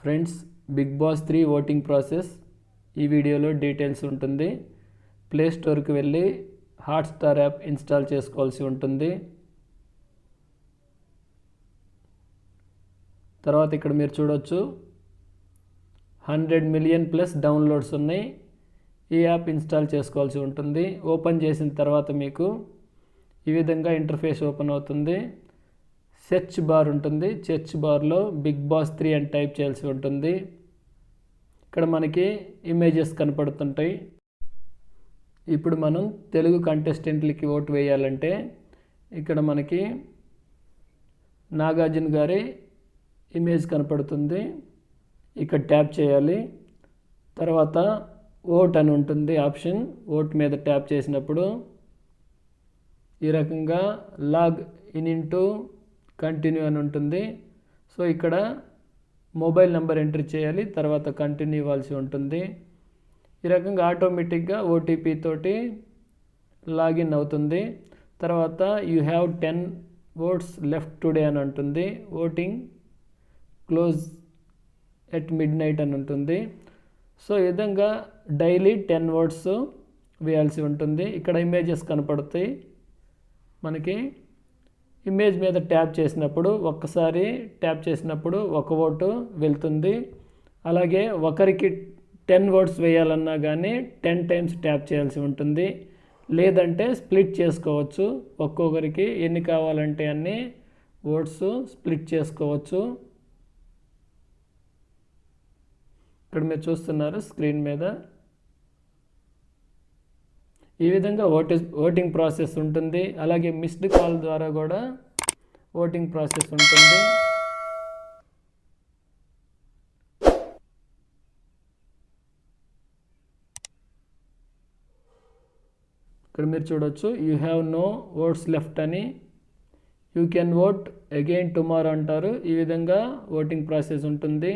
Friends, Bigg Boss 3 voting process ఈ వీడియోలో details ఉంటుంది. ప్లే స్టోర్కి వెళ్ళి హాట్స్టార్ యాప్ ఇన్స్టాల్ చేసుకోవాల్సి ఉంటుంది. తర్వాత ఇక్కడ మీరు చూడొచ్చు 100 మిలియన్ ప్లస్ డౌన్లోడ్స్ ఉన్నాయి. ఈ యాప్ ఇన్స్టాల్ చేసుకోవాల్సి ఉంటుంది. ఓపెన్ చేసిన తర్వాత మీకు ఈ విధంగా ఇంటర్ఫేస్ ఓపెన్ అవుతుంది. సెర్చ్ బార్ ఉంటుంది. సెర్చ్ బార్లో బిగ్ బాస్ 3 అని టైప్ చేయాల్సి ఉంటుంది. ఇక్కడ మనకి ఇమేజెస్ కనపడుతుంటాయి. ఇప్పుడు మనం తెలుగు కంటెస్టెంట్లకి ఓటు వేయాలంటే ఇక్కడ మనకి నాగార్జున గారి ఇమేజ్ కనపడుతుంది. ఇక్కడ ట్యాప్ చేయాలి. తర్వాత ఓట్ అని ఉంటుంది ఆప్షన్. ఓట్ మీద ట్యాప్ చేసినప్పుడు ఈ రకంగా లాగ్ ఇన్ ఇంటూ కంటిన్యూ అని ఉంటుంది. సో ఇక్కడ మొబైల్ నెంబర్ ఎంటర్ చేయాలి. తర్వాత కంటిన్యూ ఇవ్వాల్సి ఉంటుంది. ఈ రకంగా ఆటోమేటిక్గా ఓటీపీ తోటి లాగిన్ అవుతుంది. తర్వాత you have 10 votes left today అని ఉంటుంది. ఓటింగ్ క్లోజ్ ఎట్ మిడ్నైట్ అని ఉంటుంది. సో ఈ విధంగా డైలీ 10 votes వేయాల్సి ఉంటుంది. ఇక్కడ ఇమేజెస్ కనపడతాయి. మనకి ఇమేజ్ మీద ట్యాప్ చేసినప్పుడు ఒక్కసారి ట్యాప్ చేసినప్పుడు ఒక ఓటు వెళ్తుంది. అలాగే ఒకరికి 10 votes వేయాలన్నా కానీ 10 times ట్యాప్ చేయాల్సి ఉంటుంది. లేదంటే స్ప్లిట్ చేసుకోవచ్చు. ఒక్కొక్కరికి ఎన్ని కావాలంటే అన్ని ఓట్స్ స్ప్లిట్ చేసుకోవచ్చు. ఇక్కడ మీరు చూస్తున్నారు స్క్రీన్ మీద. ఈ విధంగా ఓటింగ్ ప్రాసెస్ ఉంటుంది. అలాగే మిస్డ్ కాల్ ద్వారా కూడా ఓటింగ్ ప్రాసెస్ ఉంటుంది. ఇక్కడ మీరు చూడొచ్చు you have no votes left అని. You can vote again tomorrow అంటారు. ఈ విధంగా ఓటింగ్ ప్రాసెస్ ఉంటుంది.